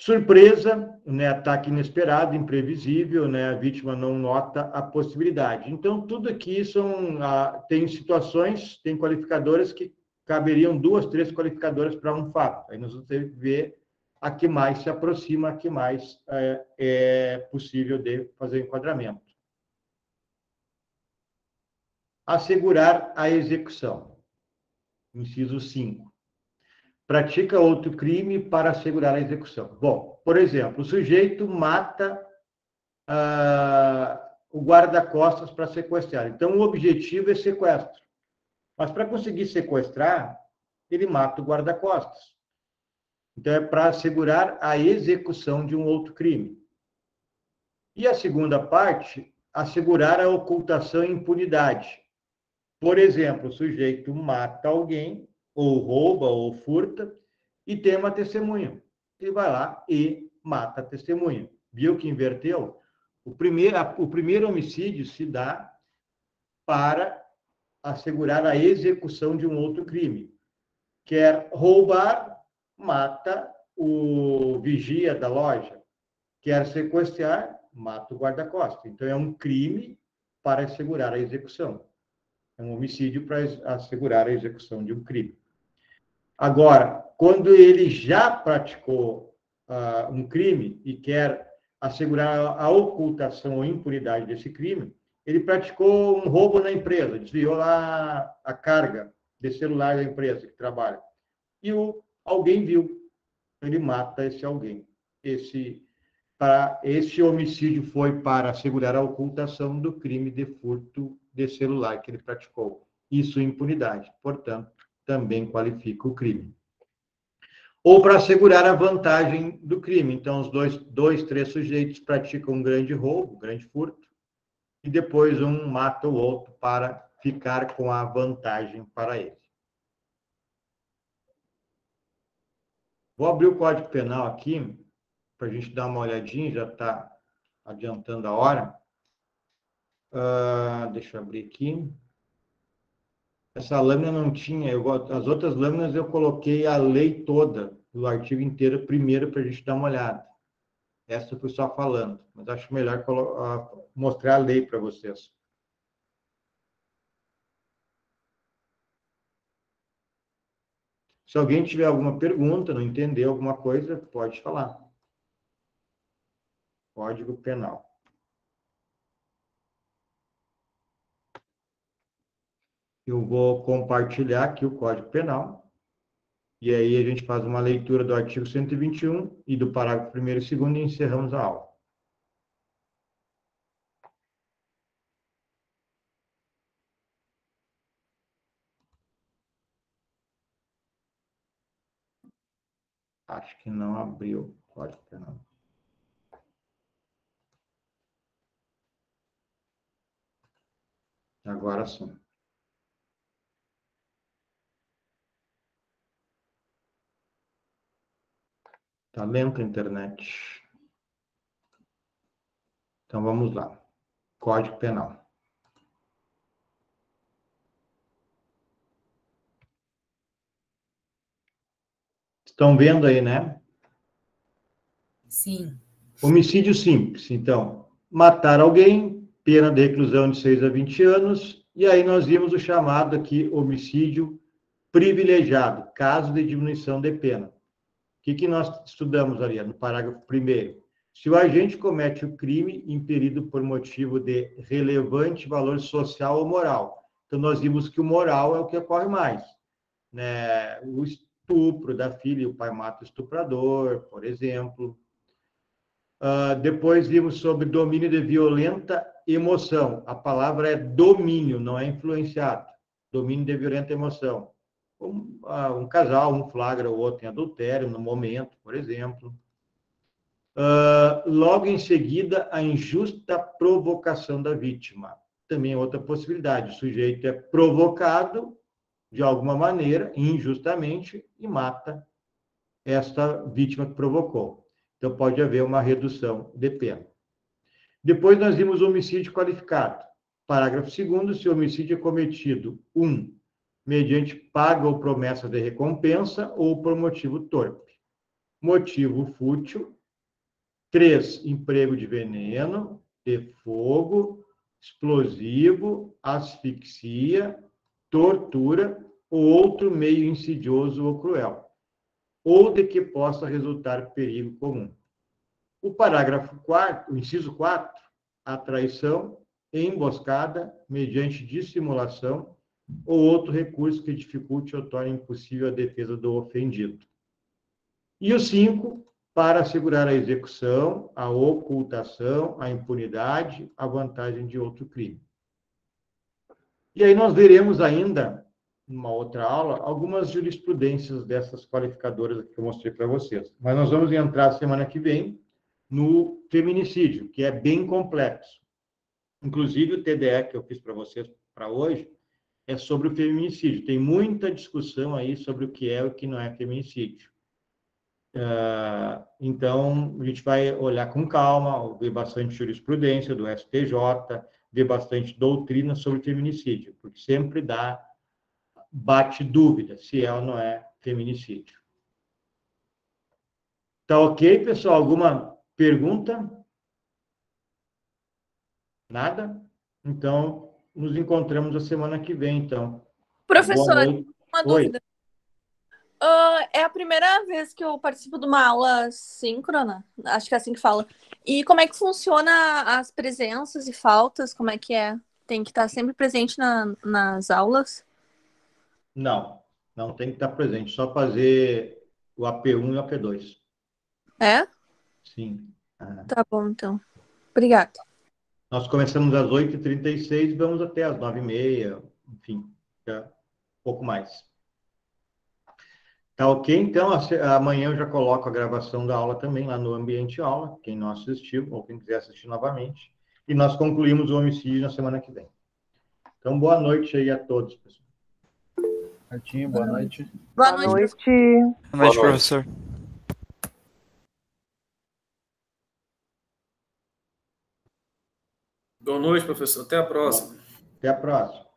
Surpresa, né, ataque inesperado, imprevisível, né, a vítima não nota a possibilidade. Então, tudo aqui tem situações, tem qualificadoras que caberiam 2, 3 qualificadoras para um fato. Aí nós vamos ter que ver a que mais se aproxima, a que mais é possível de fazer o enquadramento. Assegurar a execução. Inciso 5. Pratica outro crime para assegurar a execução. Bom, por exemplo, o sujeito mata o guarda-costas para sequestrar. Então, o objetivo é sequestro. Mas para conseguir sequestrar, ele mata o guarda-costas. Então, é para assegurar a execução de um outro crime. E a segunda parte, assegurar a ocultação e impunidade. Por exemplo, o sujeito mata alguém, ou rouba, ou furta, e tem uma testemunha. Ele vai lá e mata a testemunha. Viu que inverteu? O primeiro homicídio se dá para assegurar a execução de um outro crime. Quer roubar, mata o vigia da loja. Quer sequestrar, mata o guarda-costas. Então, é um crime para assegurar a execução. É um homicídio para assegurar a execução de um crime. Agora, quando ele já praticou um crime e quer assegurar a ocultação ou impunidade desse crime, ele praticou um roubo na empresa, desviou lá a carga de celular da empresa que trabalha. E alguém viu, ele mata esse alguém. Esse homicídio foi para assegurar a ocultação do crime de furto de celular que ele praticou. Isso é impunidade, portanto, também qualifica o crime. Ou para assegurar a vantagem do crime. Então, os dois, 3 sujeitos praticam um grande roubo, um grande furto, e depois um mata o outro para ficar com a vantagem para ele. Vou abrir o Código Penal aqui, para a gente dar uma olhadinha, já está adiantando a hora. Deixa eu abrir aqui. Essa lâmina não tinha, as outras lâminas eu coloquei a lei toda, do artigo inteiro, primeiro, para a gente dar uma olhada. Essa eu fui só falando, mas acho melhor mostrar a lei para vocês. Se alguém tiver alguma pergunta, não entender alguma coisa, pode falar. Código Penal. Eu vou compartilhar aqui o Código Penal. E aí a gente faz uma leitura do artigo 121 e do parágrafo 1º e 2º e encerramos a aula. Acho que não abriu o Código Penal. Agora sim. Está lenta a internet. Então, vamos lá. Código Penal. Estão vendo aí, né? Sim. Homicídio simples. Então, matar alguém, pena de reclusão de 6 a 20 anos. E aí nós vimos o chamado aqui homicídio privilegiado, caso de diminuição de pena. O que nós estudamos ali no parágrafo 1º? Se o agente comete o crime impelido por motivo de relevante valor social ou moral. Então, nós vimos que o moral é o que ocorre mais. Né? O estupro da filha, o pai mata o estuprador, por exemplo. Depois vimos sobre domínio de violenta emoção. A palavra é domínio, não é influenciado. Domínio de violenta emoção. Um casal, um flagra o outro em adultério, no momento, por exemplo. Logo em seguida, a injusta provocação da vítima. Também é outra possibilidade. O sujeito é provocado, de alguma maneira, injustamente, e mata esta vítima que provocou. Então, pode haver uma redução de pena. Depois, nós vimos o homicídio qualificado. Parágrafo 2º, se o homicídio é cometido, 1, mediante paga ou promessa de recompensa, ou por motivo torpe. motivo fútil. 3, emprego de veneno, de fogo, explosivo, asfixia, tortura ou outro meio insidioso ou cruel, ou de que possa resultar perigo comum. O parágrafo 4º, o inciso 4, a traição, emboscada, mediante dissimulação ou outro recurso que dificulte ou torne impossível a defesa do ofendido. E o 5, para assegurar a execução, a ocultação, a impunidade, a vantagem de outro crime. E aí nós veremos ainda, numa outra aula, algumas jurisprudências dessas qualificadoras que eu mostrei para vocês. Mas nós vamos entrar semana que vem no feminicídio, que é bem complexo. Inclusive, o TDE que eu fiz para vocês para hoje é sobre o feminicídio. Tem muita discussão aí sobre o que é e o que não é feminicídio. Então, a gente vai olhar com calma, ver bastante jurisprudência do STJ, ver bastante doutrina sobre feminicídio, porque sempre bate dúvida se é ou não é feminicídio. Tá ok, pessoal? Alguma pergunta? Nada? Então, nos encontramos a semana que vem, então. Professor, uma Oi. dúvida. É a primeira vez que eu participo de uma aula síncrona, acho que é assim que fala. E como é que funciona as presenças e faltas? Como é que é? Tem que estar sempre presente nas aulas? Não tem que estar presente, só fazer o AP1 e o AP2. É? Sim. Tá bom, então. Obrigada. Nós começamos às 8h36 e vamos até às 9h30, enfim, um pouco mais. Tá ok? Então, amanhã eu já coloco a gravação da aula também lá no Ambiente Aula, quem não assistiu ou quem quiser assistir novamente. E nós concluímos o homicídio na semana que vem. Então, boa noite aí a todos, pessoal. Martinho, boa noite. Boa noite. Boa noite, professor. Boa noite, professor. Até a próxima. Até a próxima.